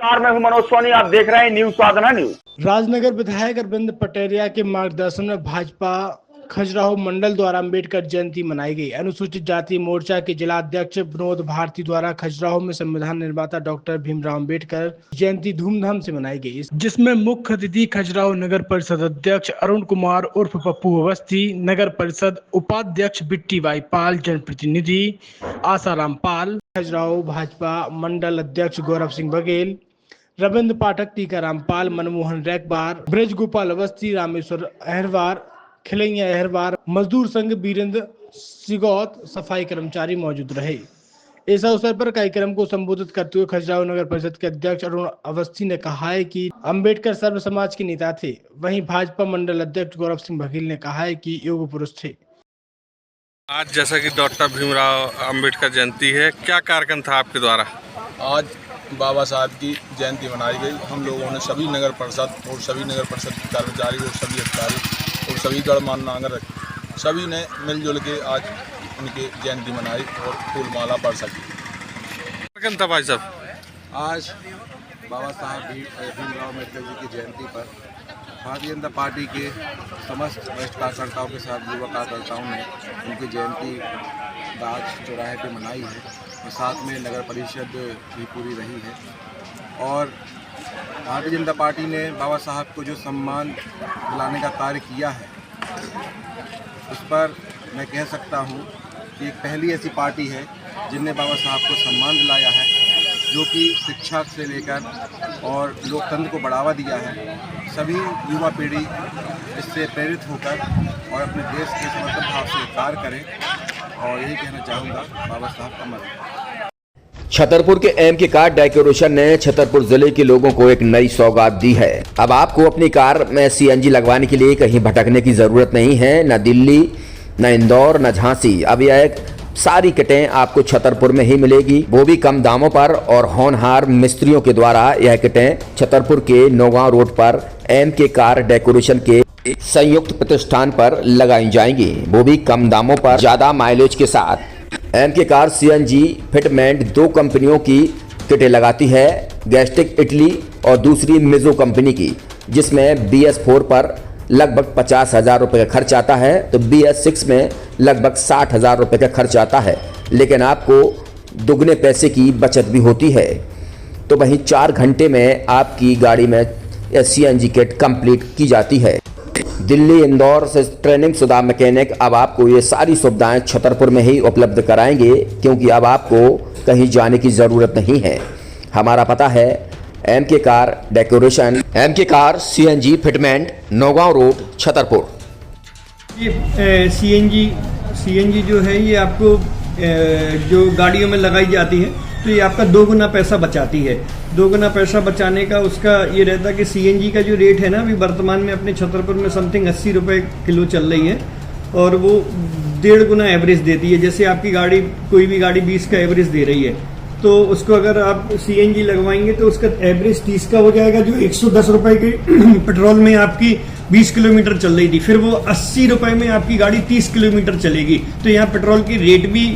मैं हूं मनोज सोनी, आप देख रहे हैं न्यूज साधना न्यूज। राजनगर विधायक अरविंद पटेरिया के मार्गदर्शन में भाजपा खजुराहो मंडल द्वारा अम्बेडकर जयंती मनाई गई। अनुसूचित जाति मोर्चा के जिला अध्यक्ष विनोद भारती द्वारा खजुराहो में संविधान निर्माता डॉक्टर भीमराव अम्बेडकर जयंती धूमधाम से मनाई गई, जिसमें मुख्य अतिथि खजुराहो नगर परिषद अध्यक्ष अरुण कुमार उर्फ पप्पू अवस्थी, नगर परिषद उपाध्यक्ष बिट्टी बाई पाल, जनप्रतिनिधि आसाराम पाल, खजुराहो भाजपा मंडल अध्यक्ष गौरव सिंह बघेल, रविंद्र पाठक, टीकाराम पाल, मनमोहन रैकबार, ब्रज गोपाल अवस्थी, रामेश्वर अहरवार, खिलैया अहरवार, मजदूर संघ वीरेंद्र सिगौत, सफाई कर्मचारी मौजूद रहे। इस अवसर पर कार्यक्रम को संबोधित करते हुए खजुराहो नगर परिषद के अध्यक्ष अरुण अवस्थी ने कहा है कि अंबेडकर सर्व समाज के नेता थे। वहीं भाजपा मंडल अध्यक्ष गौरव सिंह बघेल ने कहा है कि योग पुरुष थे। आज जैसा कि डॉक्टर भीमराव अंबेडकर जयंती है, क्या कार्यक्रम था आपके द्वारा? आज बाबा साहब की जयंती मनाई गई। हम लोगों ने सभी नगर परिषद और सभी नगर परिषद के कर्मचारी और सभी अधिकारी और सभी गणमान्य नागरिक सभी ने मिलजुल के आज उनकी जयंती मनाई और फूलमाला बरसा की। कार्यक्रम था भाई साहब? आज बाबा साहब भीमराव अम्बेडकर जी की जयंती पर भारतीय जनता पार्टी के समस्त वरिष्ठ कार्यकर्ताओं के साथ युवा कार्यकर्ताओं ने उनकी जयंती दाज चौराहे पे मनाई है और साथ में नगर परिषद भी पूरी रही है। और भारतीय जनता पार्टी ने बाबा साहब को जो सम्मान दिलाने का कार्य किया है, उस पर मैं कह सकता हूं कि एक पहली ऐसी पार्टी है जिनने बाबा साहब को सम्मान दिलाया है, जो कि शिक्षा से लेकर और लोकतंत्र को बढ़ावा दिया है। सभी युवा पीढ़ी इससे प्रेरित होकर और अपने देश के समर्पण भाव से कार्य करें और यही कहना चाहूँगा, बाबा साहब अमर है। छतरपुर के एमके कार डेकोरेशन ने छतरपुर जिले के लोगों को एक नई सौगात दी है। अब आपको अपनी कार में सीएनजी लगवाने के लिए कहीं भटकने की जरूरत नहीं है, न दिल्ली, न इंदौर, न झांसी। अब यह सारी किटें आपको छतरपुर में ही मिलेगी, वो भी कम दामों पर। और होनहार मिस्त्रियों के द्वारा यह किटें छतरपुर के नौगांव रोड पर एमके कार डेकोरेशन के संयुक्त प्रतिष्ठान पर लगाई जाएंगी, वो भी कम दामों पर, ज्यादा माइलेज के साथ। एमके कार सीएनजी फिटमेंट दो कंपनियों की किटें लगाती है, गैस्टिक इटली और दूसरी मिजो कंपनी की, जिसमें BS4 पर लगभग 50,000 रुपये का खर्च आता है, तो BS6 में लगभग 60,000 रुपये का खर्च आता है। लेकिन आपको दुगने पैसे की बचत भी होती है। तो वहीं 4 घंटे में आपकी गाड़ी में सीएनजी किट कंप्लीट की जाती है। दिल्ली, इंदौर से ट्रेनिंग शुदा मैकेनिक अब आपको ये सारी सुविधाएं छतरपुर में ही उपलब्ध कराएंगे, क्योंकि अब आपको कहीं जाने की ज़रूरत नहीं है। हमारा पता है MK car decoration, MK car CNG fitment, Naugaon road, Chhatarpur. ये सीएनजी जो है ये आपको जो गाड़ियों में लगाई जाती है, तो ये आपका 2 गुना पैसा बचाती है। 2 गुना पैसा बचाने का उसका ये रहता है कि सीएनजी का जो रेट है ना, अभी वर्तमान में अपने छतरपुर में समथिंग 80 रुपये किलो चल रही है, और वो 1.5 गुना एवरेज देती है। जैसे आपकी गाड़ी, कोई भी गाड़ी 20 का एवरेज दे रही है, तो उसको अगर आप सीएनजी लगवाएंगे तो उसका एवरेज 30 का हो जाएगा। जो 110 रुपये के पेट्रोल में आपकी 20 किलोमीटर चल रही थी, फिर वो 80 रुपये में आपकी गाड़ी 30 किलोमीटर चलेगी। तो यहाँ पेट्रोल की रेट भी,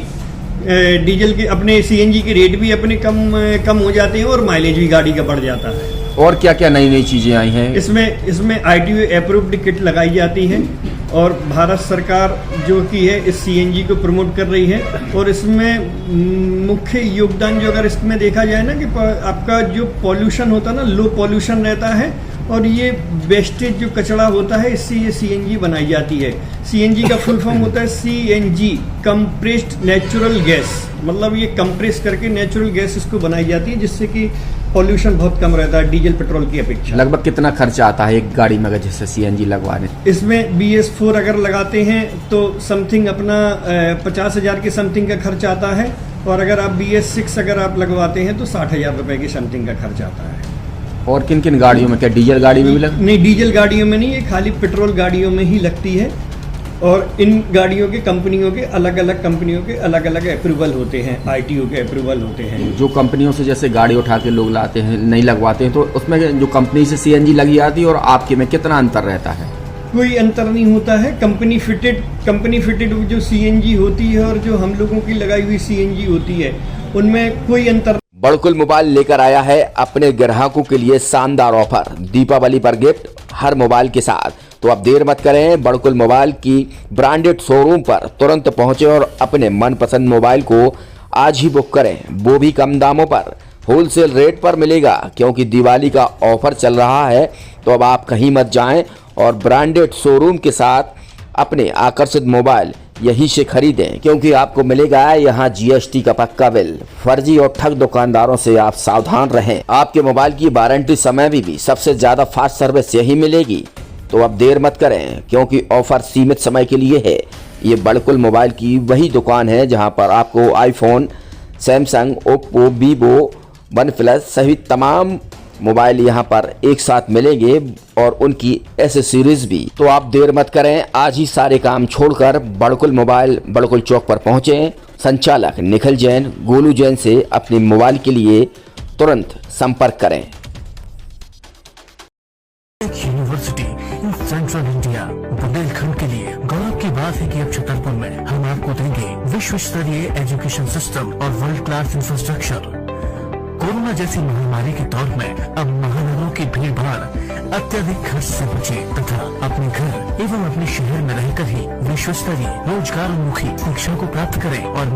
डीजल के, अपने सीएनजी के रेट भी अपने कम हो जाते हैं और माइलेज भी गाड़ी का बढ़ जाता है। और क्या क्या नई चीजें आई हैं? इसमें ITO अप्रूव्ड किट लगाई जाती है, और भारत सरकार जो की है इस सीएनजी को प्रमोट कर रही है। और इसमें मुख्य योगदान जो अगर इसमें देखा जाए ना, कि आपका जो पॉल्यूशन होता है ना, लो पॉल्यूशन रहता है, और ये वेस्टेज जो कचरा होता है, इससे ये सीएनजी बनाई जाती है। सीएनजी का फुल फॉर्म होता है CNG, कंप्रेस्ड नेचुरल गैस। मतलब ये कंप्रेस करके नेचुरल गैस इसको बनाई जाती है, जिससे कि पॉल्यूशन बहुत कम रहता है डीजल पेट्रोल की अपेक्षा। लगभग कितना खर्चा आता है एक गाड़ी में अगर जैसे सीएनजी लगवाने? इसमें BS4 अगर लगाते हैं तो समथिंग अपना 50,000 के समथिंग का खर्च आता है, और अगर आप BS6 अगर आप लगवाते हैं तो 60,000 रुपये की समथिंग का खर्च आता है। और किन किन गाड़ियों में? क्या डीजल गाड़ी में भी लगती? नहीं, डीजल गाड़ियों में नहीं, ये खाली पेट्रोल गाड़ियों में ही लगती है। और इन गाड़ियों के कंपनियों के अलग अलग अप्रूवल होते हैं, ITO के अप्रूवल होते हैं। जो कंपनियों से जैसे गाड़ी उठा के लोग लाते हैं, नहीं लगवाते हैं, तो उसमें जो कंपनी से सीएनजी लगी जाती है और आपके में कितना अंतर रहता है? कोई अंतर नहीं होता है। कंपनी फिटेड जो सीएनजी होती है और जो हम लोगों की लगाई हुई सीएनजी होती है, उनमें कोई अंतर बड़कुल मोबाइल लेकर आया है अपने ग्राहकों के लिए शानदार ऑफर, दीपावली पर गिफ्ट हर मोबाइल के साथ। तो अब देर मत करें, बड़कुल मोबाइल की ब्रांडेड शोरूम पर तुरंत पहुंचें और अपने मनपसंद मोबाइल को आज ही बुक करें, वो भी कम दामों पर, होलसेल रेट पर मिलेगा। क्योंकि दिवाली का ऑफर चल रहा है तो अब आप कहीं मत जाएं और ब्रांडेड शोरूम के साथ अपने आकर्षित मोबाइल यहीं से खरीदें, क्योंकि आपको मिलेगा यहाँ जीएसटी का पक्का बिल। फर्जी और ठग दुकानदारों से आप सावधान रहें। आपके मोबाइल की वारंटी समय में भी सबसे ज्यादा फास्ट सर्विस यही मिलेगी। तो अब देर मत करें, क्योंकि ऑफर सीमित समय के लिए है। ये बड़कुल मोबाइल की वही दुकान है जहां पर आपको iPhone, Samsung, Oppo, Vivo, OnePlus सहित तमाम मोबाइल यहां पर एक साथ मिलेंगे और उनकी एसेसरीज भी। तो आप देर मत करें, आज ही सारे काम छोड़कर बड़कुल मोबाइल बड़कुल चौक पर पहुंचें। संचालक निखिल जैन, गोलू जैन से अपने मोबाइल के लिए तुरंत संपर्क करें। University in central India Bundelkhand के लिए गौरव की बात है कि अब छतरपुर में हम आपको देंगे विश्व स्तरीय एजुकेशन सिस्टम और वर्ल्ड क्लास इंफ्रास्ट्रक्चर। कोरोना जैसी महामारी के दौर में अब महानगरों की भीड़ भाड़ अत्यधिक खर्च से बचे तथा अपने घर एवं अपने शहर में रहकर ही विश्व स्तरीय रोजगार उन्मुखी शिक्षा को प्राप्त करें और